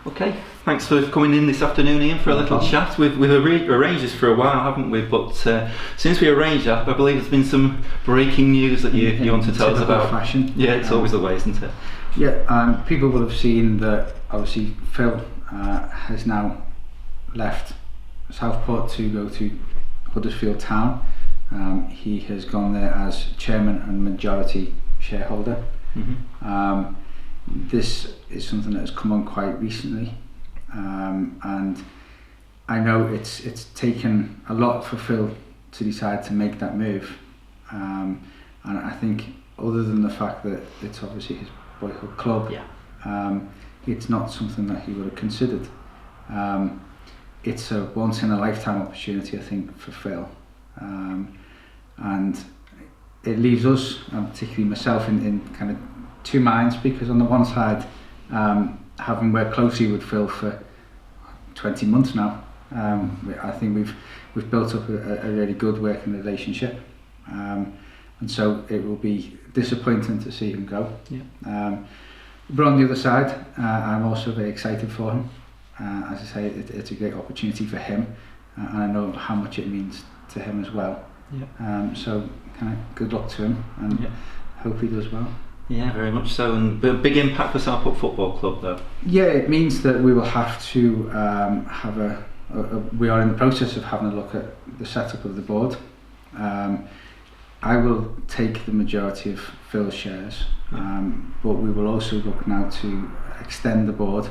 Okay, thanks for coming in this afternoon, Ian, for a little chat. We've arranged this for a while, haven't we? But since we arranged that, I believe there's been some breaking news that you want to tell us about. Fashion. Yeah, it's always the way, isn't it? Yeah, people will have seen that obviously Phil has now left Southport to go to Huddersfield Town. He has gone there as chairman and majority shareholder. Mm-hmm. This is something that has come on quite recently, and I know it's taken a lot for Phil to decide to make that move, and I think other than the fact that it's obviously his boyhood club, it's not something that he would have considered. It's a once in a lifetime opportunity, I think, for Phil, and it leaves us, particularly myself, in kind of two minds, because on the one side, having worked closely with Phil for 20 months now, I think we've built up a really good working relationship, and so it will be disappointing to see him go. But on the other side, I'm also very excited for him. As I say, it's a great opportunity for him, and I know how much it means to him as well. So kind of good luck to him, and hope he does well. Yeah, very much so, and a big impact for Southport Football Club though. Yeah, it means that we will have to have we are in the process of having a look at the setup of the board. I will take the majority of Phil's shares, but we will also look now to extend the board.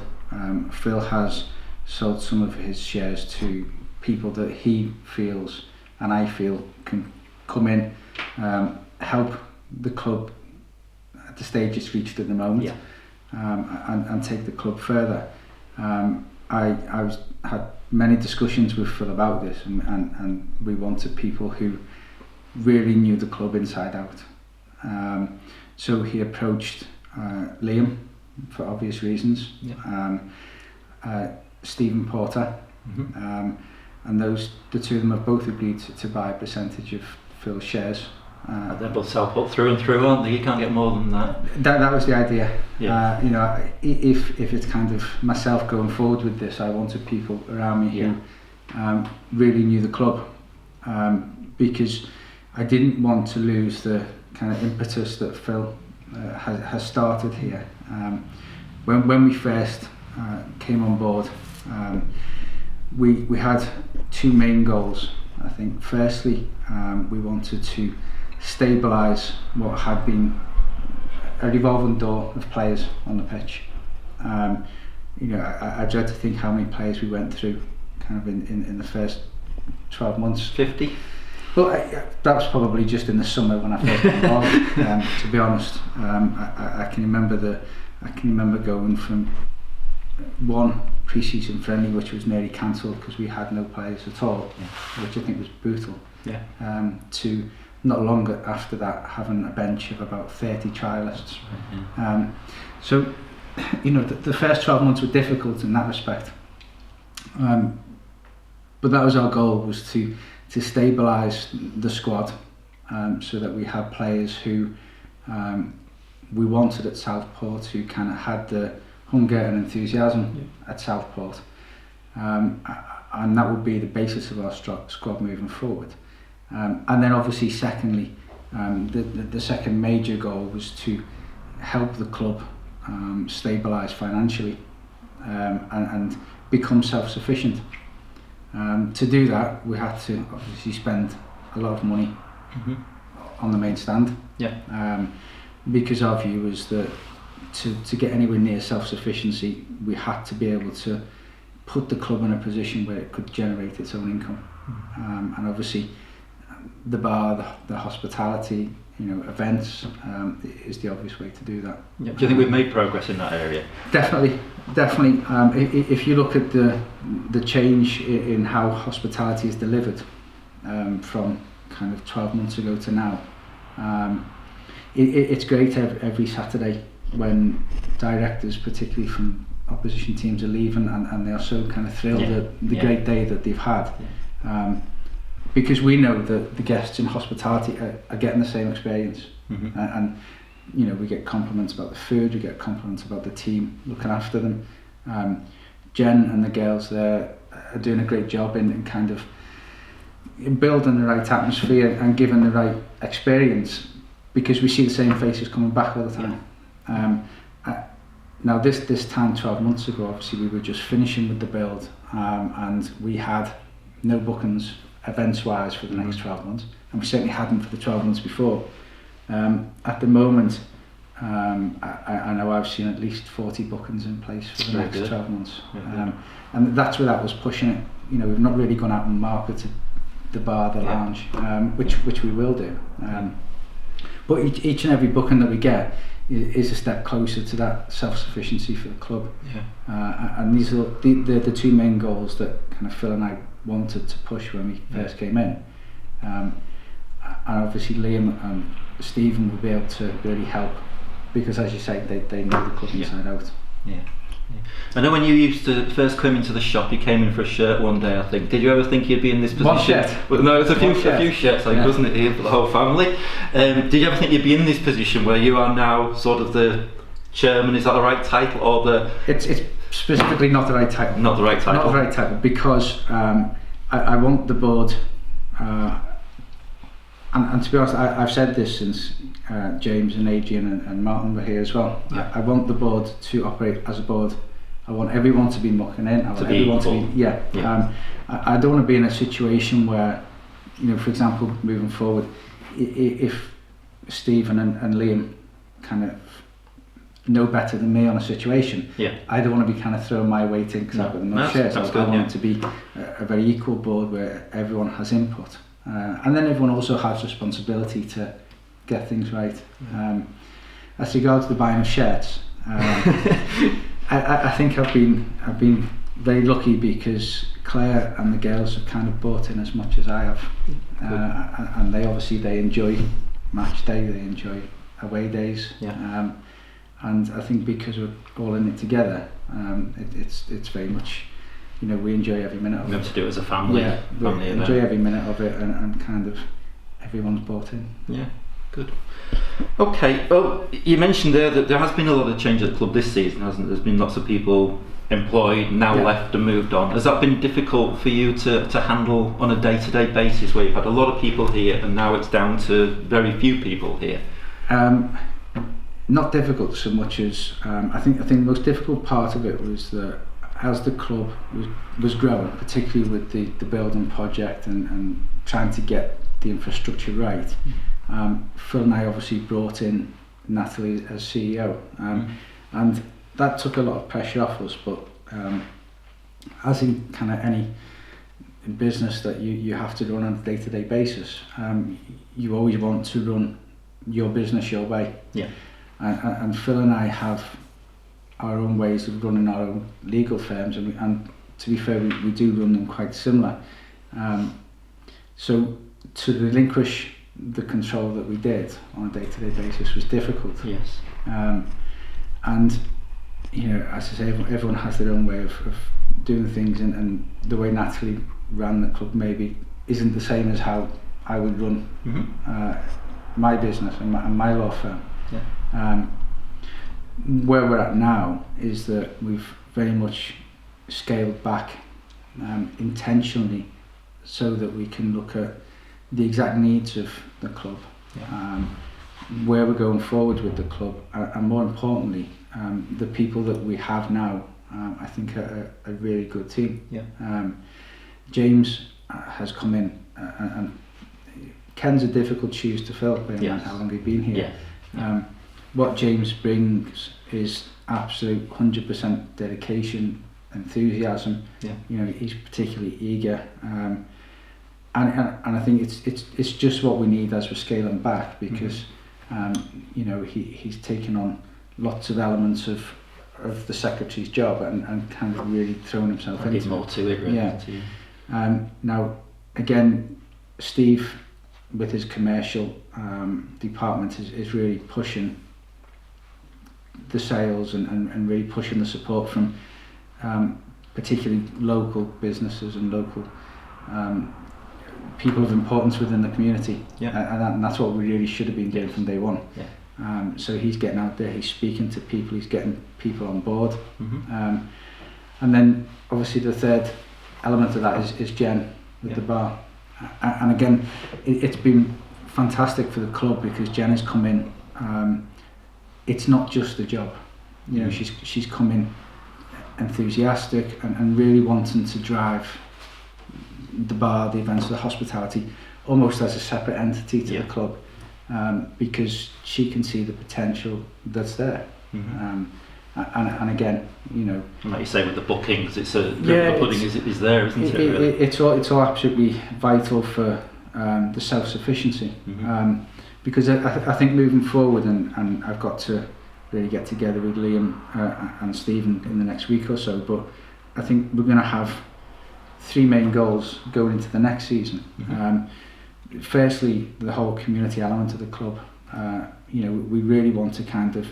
Phil has sold some of his shares to people that he feels and I feel can come in, help the club at the stage it's reached at the moment, and take the club further. I had many discussions with Phil about this, and we wanted people who really knew the club inside out. So he approached Liam for obvious reasons, Stephen Porter, and the two of them have both agreed to buy a percentage of Phil's shares. They're both Southport through and through, aren't they? You can't get more than that. That was the idea. If it's kind of myself going forward with this, I wanted people around me who really knew the club, because I didn't want to lose the kind of impetus that Phil has started here. When we first came on board, we had two main goals. I think firstly, we wanted to stabilise what had been a revolving door of players on the pitch. I dread to think how many players we went through kind of in the first 12 months. 50? Well, that was probably just in the summer when I first got involved. To be honest, I can remember going from one pre-season friendly, which was nearly cancelled because we had no players at all, which I think was brutal. To not long after that having a bench of about 30 trialists. So, the first 12 months were difficult in that respect. But that was our goal, was to stabilise the squad, so that we had players who we wanted at Southport, who kind of had the hunger and enthusiasm at Southport, and that would be the basis of our squad moving forward. And then obviously secondly, the second major goal was to help the club stabilise financially, and become self-sufficient. To do that, we had to obviously spend a lot of money on the main stand, because our view was that to get anywhere near self-sufficiency, we had to be able to put the club in a position where it could generate its own income. And obviously the bar, the hospitality, events, is the obvious way to do that. Do you think we've made progress in that area? Definitely. If you look at the change in how hospitality is delivered, from kind of 12 months ago to now, it's great every Saturday when directors, particularly from opposition teams, are leaving, and they are so kind of thrilled at the great day that they've had. Because we know that the guests in hospitality are getting the same experience, and we get compliments about the food, we get compliments about the team looking after them, Jen and the girls there are doing a great job in kind of building the right atmosphere and giving the right experience, because we see the same faces coming back all the time. Now this time 12 months ago, obviously we were just finishing with the build, and we had no bookings events wise for the next 12 months, and we certainly hadn't for the 12 months before. At the moment, I know I've seen at least 40 bookings in place for the next 12 months, and that's without us pushing it. You know, we've not really gone out and marketed the bar, the lounge, which we will do. But each and every booking that we get is a step closer to that self-sufficiency for the club. And these are the two main goals that kind of Phil and I wanted to push when we first came in. And obviously Liam and Stephen will be able to really help, because as you say, they know the club inside out. I know when you used to first come into the shop, you came in for a shirt one day, I think. Did you ever think you'd be in this position? One shirt. Well, no, it's a few shirts, I think, wasn't it, here for the whole family? Did you ever think you'd be in this position where you are now sort of the chairman? Is that the right title, or the? It's specifically not the right title. Not the right title. Not the right title, because I want the board. And to be honest, I've said this since James and Adrian and Martin were here as well. I want the board to operate as a board. I want everyone to be mucking in. I want everyone to be I don't want to be in a situation where, you know, for example, moving forward, if Stephen and Liam kind of know better than me on a situation, I don't want to be kind of throwing my weight in because I've got no shares. I want it to be a very equal board where everyone has input. And then everyone also has responsibility to get things right. As regards to the buying of shirts, I think I've been very lucky, because Claire and the girls have kind of bought in as much as I have, and they enjoy match day, they enjoy away days, and I think because we're all in it together, it's very much, you know, we enjoy every minute of it. We have to do it as a family. We enjoy every minute of it, and kind of everyone's bought in. Yeah, good. Okay, well, you mentioned there that there has been a lot of change at the club this season, hasn't there? There's been lots of people employed, now left and moved on. Has that been difficult for you to handle on a day-to-day basis, where you've had a lot of people here and now it's down to very few people here? Not difficult so much as I think the most difficult part of it was that as the club was growing, particularly with the building project and trying to get the infrastructure right, Phil and I obviously brought in Natalie as CEO, and that took a lot of pressure off us, but as in kind of any business that you have to run on a day-to-day basis, you always want to run your business your way. And Phil and I have our own ways of running our own legal firms, and to be fair, we do run them quite similar. So to relinquish the control that we did on a day-to-day basis was difficult. And you know, as I say, everyone has their own way of doing things, and the way Natalie ran the club maybe isn't the same as how I would run my business and my law firm. Where we're at now is that we've very much scaled back intentionally, so that we can look at the exact needs of the club, where we're going forward with the club, and more importantly, the people that we have now, I think are a really good team. James has come in, and Ken's a difficult shoes to fill, bearing in mind how long he's been here. What James brings is absolute 100% dedication, enthusiasm. You know, he's particularly eager, and I think it's just what we need as we're scaling back, because you know, he's taken on lots of elements of the secretary's job and kind of really thrown himself into it. There's more to it, really. Now again, Steve with his commercial department is really pushing the sales and really pushing the support from particularly local businesses and local people of importance within the community, and that's what we really should have been doing from day one. So he's getting out there, he's speaking to people, he's getting people on board, And then obviously the third element of that is Jen with the bar. And again, it's been fantastic for the club because Jen has come in. It's not just a job, you know. She's come in enthusiastic and really wanting to drive the bar, the events, the hospitality, almost as a separate entity to the club, because she can see the potential that's there. And again, you know, like you say with the bookings, the pudding is there, isn't it? Really? It's all absolutely vital for the self-sufficiency, because I think moving forward, and I've got to really get together with Liam and Stephen in the next week or so, but I think we're going to have three main goals going into the next season. Firstly, the whole community element of the club. You know, we really want to kind of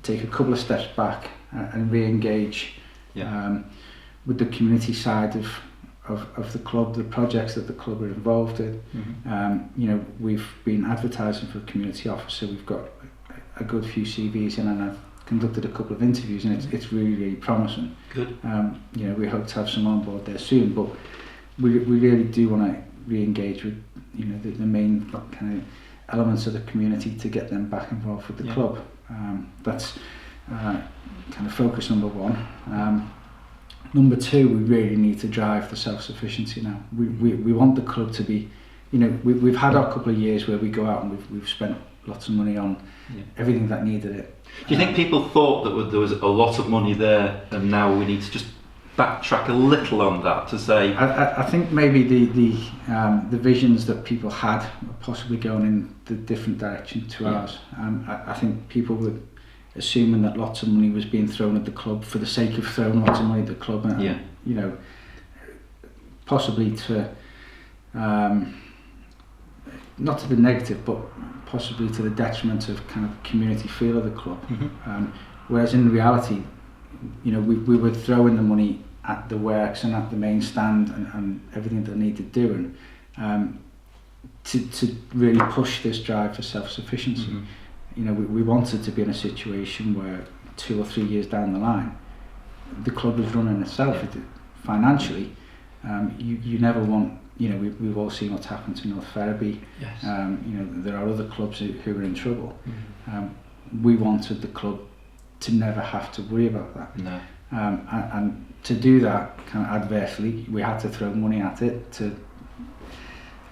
take a couple of steps back and re-engage with the community side of the club, the projects that the club are involved in. You know, we've been advertising for a community officer. We've got a good few CVs in, and I've conducted a couple of interviews, and it's really, really promising. Good. You know, we hope to have some on board there soon, but we really do want to re-engage with, you know, the main kind of elements of the community to get them back involved with the club. That's kind of focus number one. Number two, we really need to drive the self-sufficiency now. We want the club to be, you know, we've had our couple of years where we go out and we've spent lots of money on everything that needed it. Do you think people thought that there was a lot of money there, and now we need to just backtrack a little on that to say? I think maybe the visions that people had were possibly going in the different direction to ours. I think people were assuming that lots of money was being thrown at the club for the sake of throwing lots of money at the club, and you know, possibly to not to the negative, but possibly to the detriment of kind of community feel of the club. Whereas in reality, you know, we were throwing the money at the works and at the main stand and everything that needed doing, to really push this drive for self-sufficiency. You know, we wanted to be in a situation where 2 or 3 years down the line, the club was running itself. Financially, you never want, you know, we've all seen what's happened to North Ferriby. Yes. You know, there are other clubs who are in trouble. We wanted the club to never have to worry about that. No. And to do that kind of adversely, we had to throw money at it to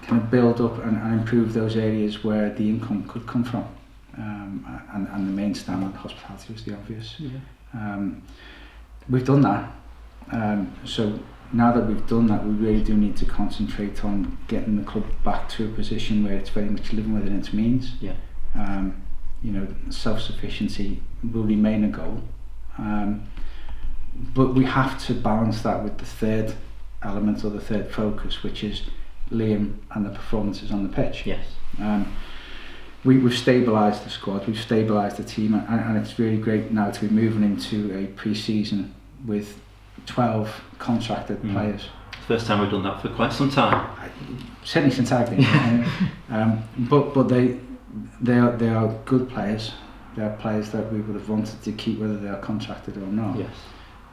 kind of build up and improve those areas where the income could come from. And the main stand on hospitality was the obvious. We've done that. So now that we've done that, we really do need to concentrate on getting the club back to a position where it's very much living within its means. You know, self-sufficiency will remain a goal. But we have to balance that with the third element or the third focus, which is Liam and the performances on the pitch. We've stabilised the squad, we've stabilised the team, and it's really great now to be moving into a pre-season with 12 contracted players. First time we've done that for quite some time. Certainly since I've been. But they are good players. They are players that we would have wanted to keep whether they are contracted or not.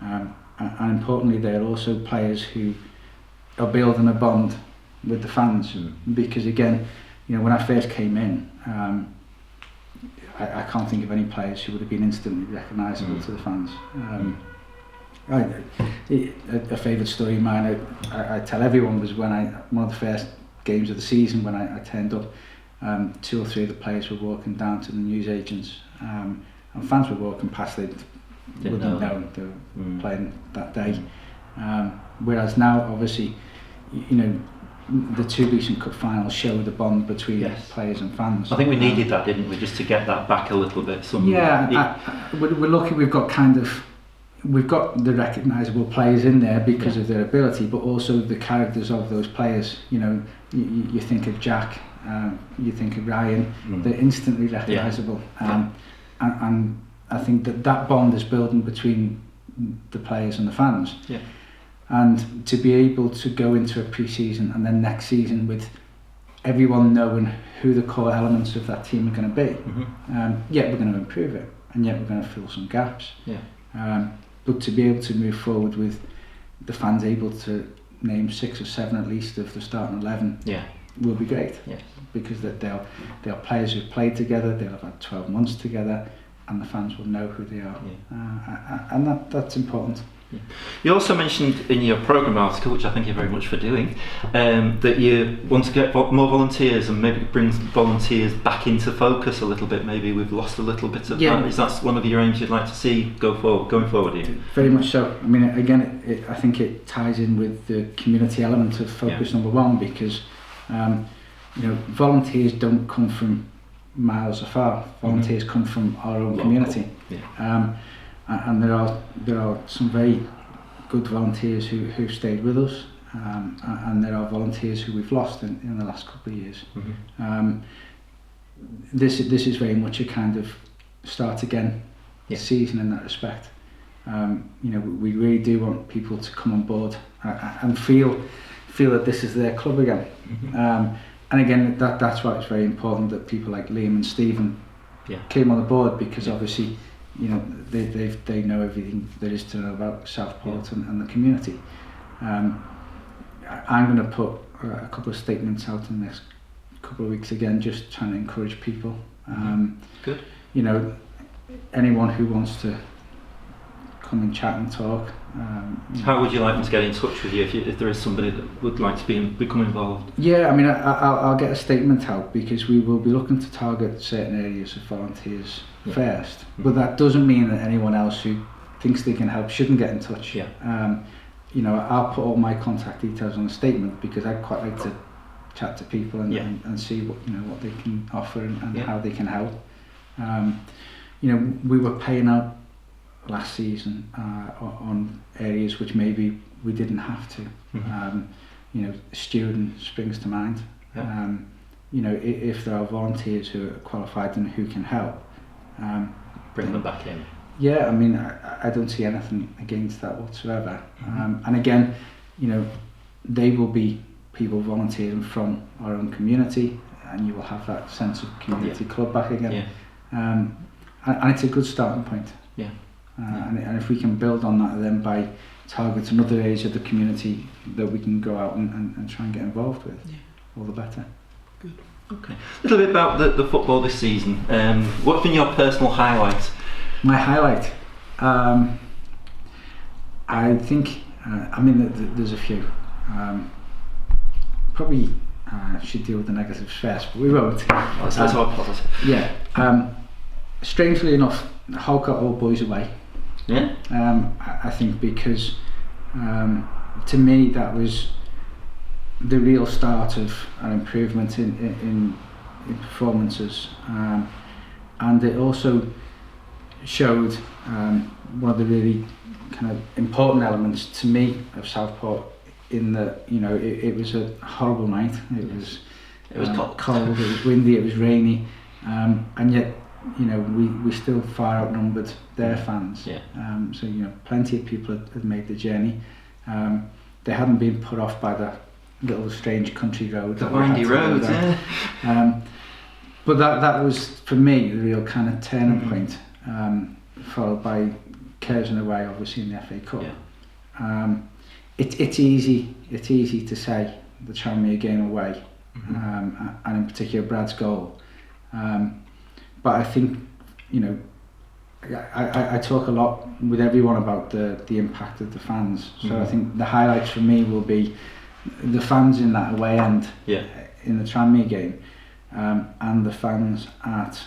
And importantly, they are also players who are building a bond with the fans. Because again, you know, when I first came in, I can't think of any players who would have been instantly recognisable to the fans. A favourite story of mine I tell everyone was when one of the first games of the season when I turned up, 2 or 3 of the players were walking down to the newsagents, and fans were walking past, they wouldn't know they were playing that day. Whereas now, obviously, you know, the 2 recent cup finals show the bond between players and fans. I think we needed that, didn't we, just to get that back a little bit. We're lucky we've got the recognisable players in there because of their ability, but also the characters of those players. You know, you think of Jack, you think of Ryan, they're instantly recognisable. And I think that bond is building between the players and the fans. And to be able to go into a pre-season and then next season with everyone knowing who the core elements of that team are going to be, yet we're going to improve it, and yet we're going to fill some gaps. but to be able to move forward with the fans able to name 6 or 7 at least of the starting 11 will be great. Yeah. Because that they're players who've played together, they'll have had 12 months together, and the fans will know who they are. And that's important. Yeah. You also mentioned in your programme article, which I thank you very much for doing, that you want to get more volunteers and maybe brings volunteers back into focus a little bit. Maybe we've lost a little bit of that. Is that one of your aims you'd like to see going forward here? Very much so. I mean, again, I think it ties in with the community element of focus number 1, because volunteers don't come from miles afar. Volunteers come from our own community. And there are some very good volunteers who've stayed with us, and there are volunteers who we've lost in the last couple of years. This is very much a kind of start again season in that respect. We really do want people to come on board and feel that this is their club again. And again, that's why it's very important that people like Liam and Stephen came on the board, because obviously, they know everything there is to know about Southport and the community. I'm going to put a couple of statements out in the next couple of weeks again, just trying to encourage people. Good. Anyone who wants to come and chat and talk. How would you like them to get in touch with you if there is somebody that would like to become involved? Yeah, I mean, I'll get a statement out, because we will be looking to target certain areas of volunteers first, but that doesn't mean that anyone else who thinks they can help shouldn't get in touch. I'll put all my contact details on a statement, because I'd quite like to chat to people and see what they can offer and how they can help. We were paying out last season on areas which maybe we didn't have to. Student springs to mind. If there are volunteers who are qualified and who can help, bring them back in. Yeah, I mean, I don't see anything against that whatsoever. And again, they will be people volunteering from our own community, and you will have that sense of community club back again. And it's a good starting point. And if we can build on that then by targeting other areas of the community that we can go out and try and get involved with, all the better. Good. Okay. A little bit about the football this season. What's been your personal highlight? My highlight? I think, there's a few. Probably should deal with the negatives first, but we won't. Let's all positive. Strangely enough, Hull got all boys away. I think because to me that was the real start of an improvement in performances, and it also showed one of the really kind of important elements to me of Southport, in that it was a horrible night. It was cold, it was windy, it was rainy, and yet we still far outnumbered their fans. So plenty of people had made the journey. They hadn't been put off by the little strange country road. The windy road, But that was for me the real kind of turning point, followed by Curzon away, obviously in the FA Cup. It's easy to say the Tranmere game away, and in particular Brad's goal. But I think, I talk a lot with everyone about the impact of the fans. So I think the highlights for me will be the fans in that away end in the Tranmere game, and the fans at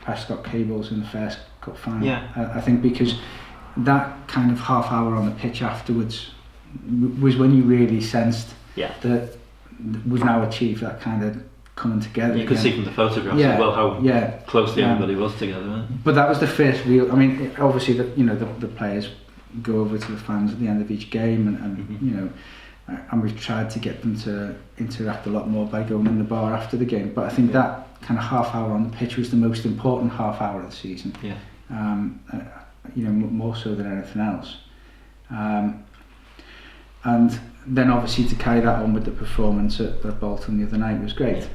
Prescott Cables in the first cup final. I think because that kind of half hour on the pitch afterwards was when you really sensed that we've now achieved that kind of coming together. You could see from the photographs as well how closely everybody was together. But that was the first real. I mean, obviously, the players go over to the fans at the end of each game, and and we've tried to get them to interact a lot more by going in the bar after the game. But I think that kind of half hour on the pitch was the most important half hour of the season. More so than anything else. And then obviously to carry that on with the performance at Bolton the other night was great.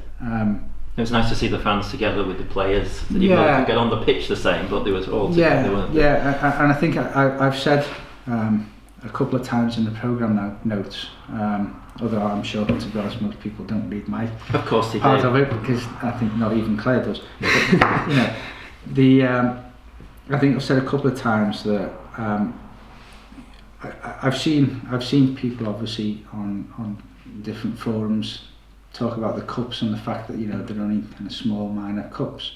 It was nice to see the fans together with the players. Even though they could get on the pitch the same, but they was all together, weren't they? Yeah, and I think I've said a couple of times in the programme notes, although I'm sure, to be honest, most people don't read my of course they part do. of it, because I think not even Claire does. But, I think I've said a couple of times that I've seen people obviously on different forums talk about the cups and the fact that they're only kind of small minor cups.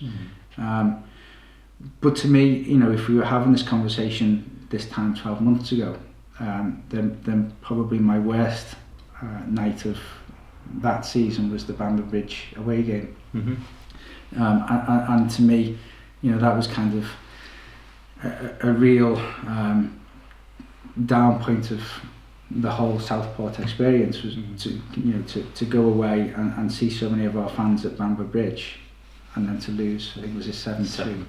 But to me, if we were having this conversation this time 12 months ago, then probably my worst night of that season was the Bamber Bridge away game. And to me, that was kind of a real down point of the whole Southport experience, was to go away and see so many of our fans at Bamber Bridge, and then to lose, I think it was a 7-2.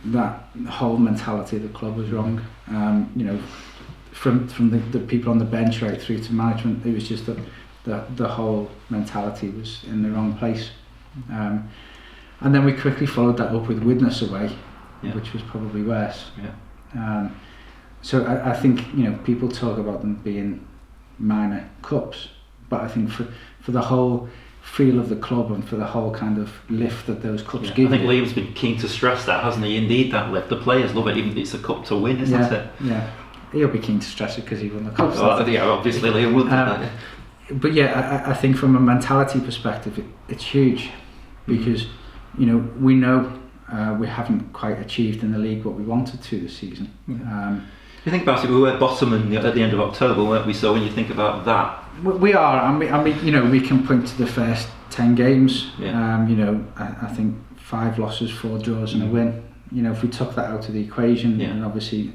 That whole mentality of the club was wrong. From the people on the bench right through to management, it was just that the whole mentality was in the wrong place. And then we quickly followed that up with Widnes away, which was probably worse. So I think people talk about them being minor cups, but I think for the whole feel of the club and for the whole kind of lift that those cups give. I think Liam's been keen to stress that, hasn't he? You need that lift. The players love it, even if it's a cup to win, isn't it? Yeah, he'll be keen to stress it because he won the cup. Obviously Liam would. But I think from a mentality perspective, it's huge, because we know we haven't quite achieved in the league what we wanted to this season. You think about it, we were bottom at the end of October, weren't we? So when you think about that, we are, and we can point to the first 10 games. I think 5 losses, 4 draws, and a win. If we took that out of the equation, then obviously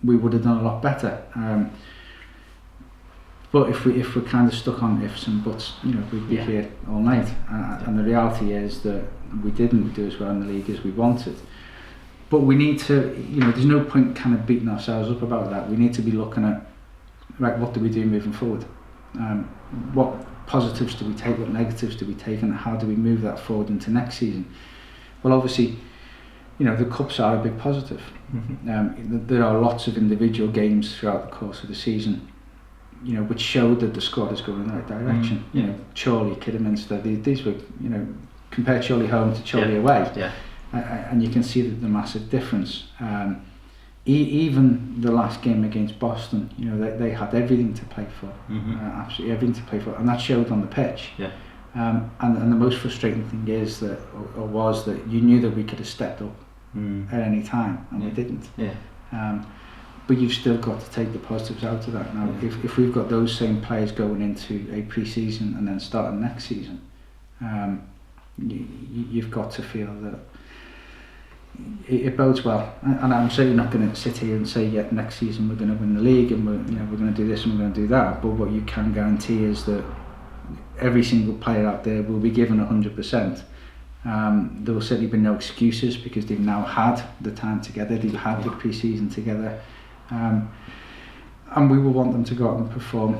we would have done a lot better. But if we're kind of stuck on ifs and buts, we'd be here all night. And the reality is that we didn't do as well in the league as we wanted. But we need to, there's no point kind of beating ourselves up about that. We need to be looking at, right, what do we do moving forward? What positives do we take, what negatives do we take, and how do we move that forward into next season? Well, obviously, the cups are a big positive. There are lots of individual games throughout the course of the season, which showed that the squad is going in the right direction. Chorley, Kidderminster, these were, compare Chorley home to Chorley away. And you can see the massive difference. Even the last game against Boston, they had everything to play for, absolutely everything to play for, and that showed on the pitch. And the most frustrating thing is that, or was that, you knew that we could have stepped up at any time, and we didn't. But you've still got to take the positives out of that. Now, if we've got those same players going into a pre-season and then starting next season, you've got to feel that it bodes well, and I'm certainly not going to sit here and say next season we're going to win the league and we're going to do this and we're going to do that. But what you can guarantee is that every single player out there will be given 100%. There will certainly be no excuses, because they've now had the time together, they've had the pre-season together, and we will want them to go out and perform,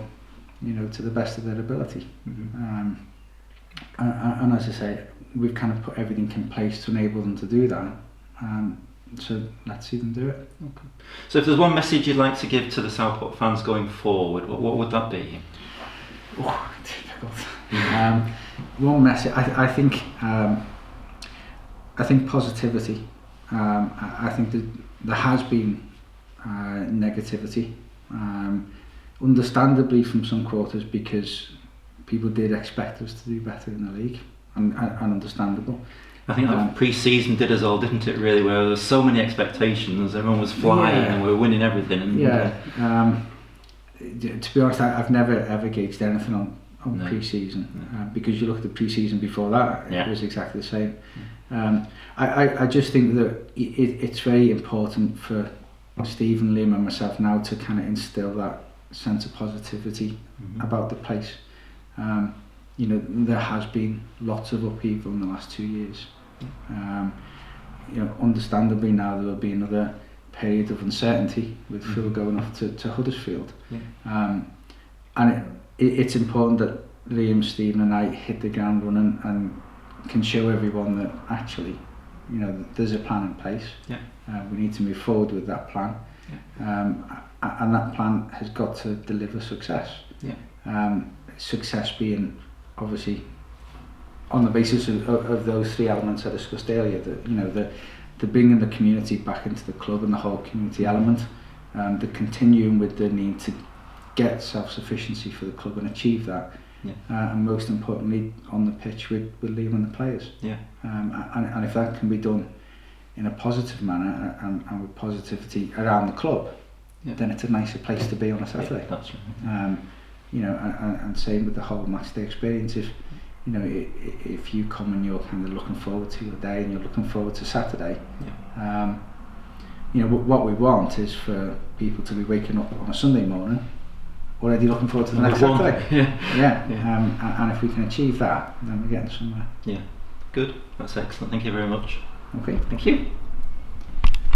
to the best of their ability. And as I say, we've kind of put everything in place to enable them to do that. So let's see them do it. Okay. So if there's one message you'd like to give to the Southport fans going forward, what would that be? Difficult. One message, I think positivity. I think that there has been negativity, understandably from some quarters, because people did expect us to do better in the league, and understandable. I think that pre-season did us all, didn't it, really, where there were so many expectations, everyone was flying and we were winning everything. And, to be honest, I've never ever gauged anything on pre-season, because you look at the pre-season before that, it was exactly the same. I just think that it's very important for Stephen, Liam and myself now to kind of instill that sense of positivity about the place. There has been lots of upheaval in the last 2 years. Understandably now there will be another period of uncertainty with Phil going off to Huddersfield. And it's important that Liam, Stephen and I hit the ground running and can show everyone that actually, you know, there's a plan in place. Yeah. We need to move forward with that plan. Yeah. And that plan has got to deliver success. Yeah. Success being obviously on the basis of those three elements I discussed earlier, that, you know, the bringing the community back into the club and the whole community element, the continuing with the need to get self-sufficiency for the club and achieve that, yeah. And most importantly on the pitch with Liam and the players. Yeah. And if that can be done in a positive manner and with positivity around the club, yeah. then it's a nicer place to be on a Saturday. Yeah, that's right. You know, and same with the whole match day experience. If you know, if you come and you're kind of looking forward to your day and you're looking forward to Saturday, yeah. You know, what we want is for people to be waking up on a Sunday morning already looking forward to the next Saturday. Yeah. And if we can achieve that, then we're getting somewhere. Yeah, good. That's excellent. Thank you very much. Okay, Thank you.